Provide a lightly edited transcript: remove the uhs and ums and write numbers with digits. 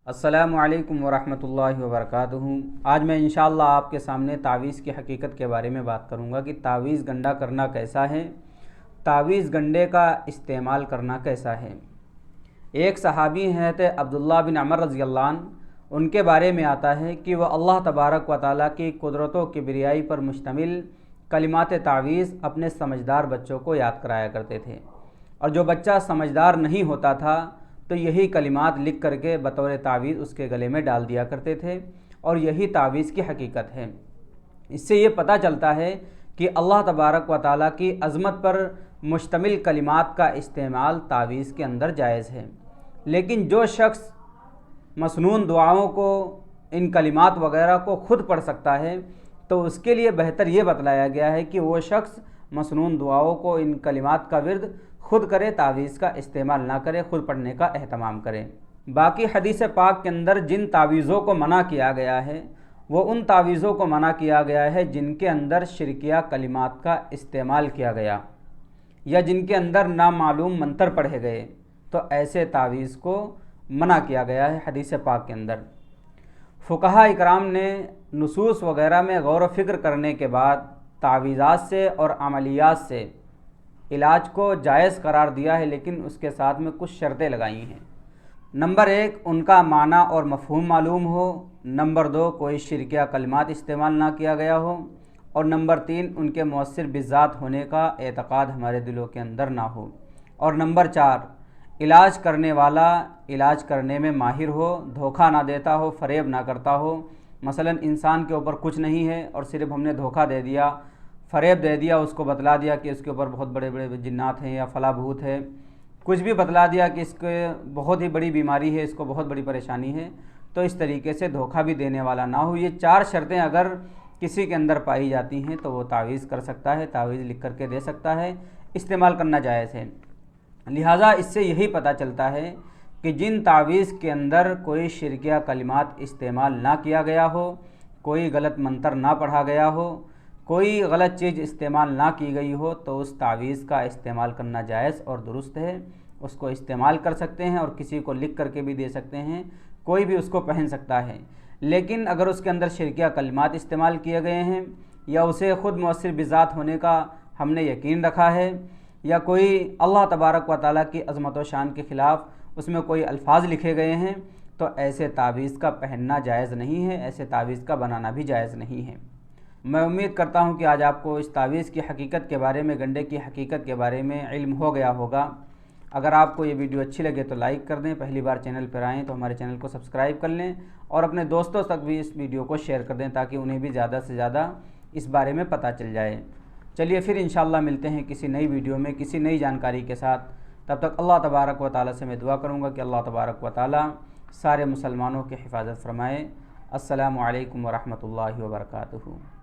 السلام علیکم ورحمۃ اللہ وبرکاتہ۔ آج میں انشاءاللہ آپ کے سامنے تعویذ کی حقیقت کے بارے میں بات کروں گا کہ تعویذ گنڈا کرنا کیسا ہے، تعویذ گنڈے کا استعمال کرنا کیسا ہے۔ ایک صحابی ہیں حضرت عبداللہ بن عمر رضی اللہ عنہ، ان کے بارے میں آتا ہے کہ وہ اللہ تبارک و تعالیٰ کی قدرت و کبریائی پر مشتمل کلمات تعویذ اپنے سمجھدار بچوں کو یاد کرایا کرتے تھے، اور جو بچہ سمجھدار نہیں ہوتا تھا تو یہی کلمات لکھ کر کے بطور تعویذ اس کے گلے میں ڈال دیا کرتے تھے، اور یہی تعویذ کی حقیقت ہے۔ اس سے یہ پتہ چلتا ہے کہ اللہ تبارک و تعالیٰ کی عظمت پر مشتمل کلمات کا استعمال تعویذ کے اندر جائز ہے۔ لیکن جو شخص مسنون دعاؤں کو، ان کلمات وغیرہ کو خود پڑھ سکتا ہے تو اس کے لیے بہتر یہ بتلایا گیا ہے کہ وہ شخص مسنون دعاؤں کو، ان کلمات کا ورد خود کرے، تعویذ کا استعمال نہ کرے، خود پڑھنے کا اہتمام کرے۔ باقی حدیث پاک کے اندر جن تعویذوں کو منع کیا گیا ہے وہ ان تعویذوں کو منع کیا گیا ہے جن کے اندر شرکیہ کلمات کا استعمال کیا گیا یا جن کے اندر نامعلوم منتر پڑھے گئے، تو ایسے تعویذ کو منع کیا گیا ہے حدیث پاک کے اندر۔ فقہاء اکرام نے نصوص وغیرہ میں غور و فکر کرنے کے بعد تعویذات سے اور عملیات سے علاج کو جائز قرار دیا ہے، لیکن اس کے ساتھ میں کچھ شرطیں لگائی ہیں۔ نمبر 1، ان کا معنی اور مفہوم معلوم ہو۔ نمبر 2، کوئی شرکیہ کلمات استعمال نہ کیا گیا ہو۔ اور نمبر 3، ان کے مؤثر بذات ہونے کا اعتقاد ہمارے دلوں کے اندر نہ ہو۔ اور نمبر 4، علاج کرنے والا علاج کرنے میں ماہر ہو، دھوکہ نہ دیتا ہو، فریب نہ کرتا ہو۔ مثلا انسان کے اوپر کچھ نہیں ہے اور صرف ہم نے دھوکہ دے دیا، فریب دے دیا، اس کو بتلا دیا کہ اس کے اوپر بہت بڑے بڑے جنات ہیں یا فلاں بھوت ہے، کچھ بھی بتلا دیا کہ اس کے بہت ہی بڑی بیماری ہے، اس کو بہت بڑی پریشانی ہے، تو اس طریقے سے دھوکہ بھی دینے والا نہ ہو۔ یہ 4 شرطیں اگر کسی کے اندر پائی جاتی ہیں تو وہ تعویذ کر سکتا ہے، تعویذ لکھ کر کے دے سکتا ہے، استعمال کرنا جائز ہے۔ لہٰذا اس سے یہی پتہ چلتا ہے کہ جن تعویذ کے اندر کوئی شرکیہ کلمات استعمال نہ کیا گیا ہو، کوئی غلط منتر نہ پڑھا گیا ہو، کوئی غلط چیز استعمال نہ کی گئی ہو، تو اس تعویذ کا استعمال کرنا جائز اور درست ہے۔ اس کو استعمال کر سکتے ہیں اور کسی کو لکھ کر کے بھی دے سکتے ہیں، کوئی بھی اس کو پہن سکتا ہے۔ لیکن اگر اس کے اندر شرکیہ کلمات استعمال کیے گئے ہیں، یا اسے خود مؤثر بذات ہونے کا ہم نے یقین رکھا ہے، یا کوئی اللہ تبارک و تعالیٰ کی عظمت و شان کے خلاف اس میں کوئی الفاظ لکھے گئے ہیں، تو ایسے تعویذ کا پہننا جائز نہیں ہے، ایسے تعویذ کا بنانا بھی جائز نہیں ہے۔ میں امید کرتا ہوں کہ آج آپ کو اس تعویذ کی حقیقت کے بارے میں، گنڈے کی حقیقت کے بارے میں علم ہو گیا ہوگا۔ اگر آپ کو یہ ویڈیو اچھی لگے تو لائک کر دیں، پہلی بار چینل پر آئیں تو ہمارے چینل کو سبسکرائب کر لیں، اور اپنے دوستوں تک بھی اس ویڈیو کو شیئر کر دیں تاکہ انہیں بھی زیادہ سے زیادہ اس بارے میں پتہ چل جائے۔ چلیے پھر انشاءاللہ ملتے ہیں کسی نئی ویڈیو میں کسی نئی جانکاری کے ساتھ۔ تب تک اللہ تبارک و تعالیٰ سے میں دعا کروں گا کہ اللہ تبارک و تعالیٰ سارے مسلمانوں کی حفاظت فرمائے۔ السلام علیکم ورحمۃ اللہ وبرکاتہ۔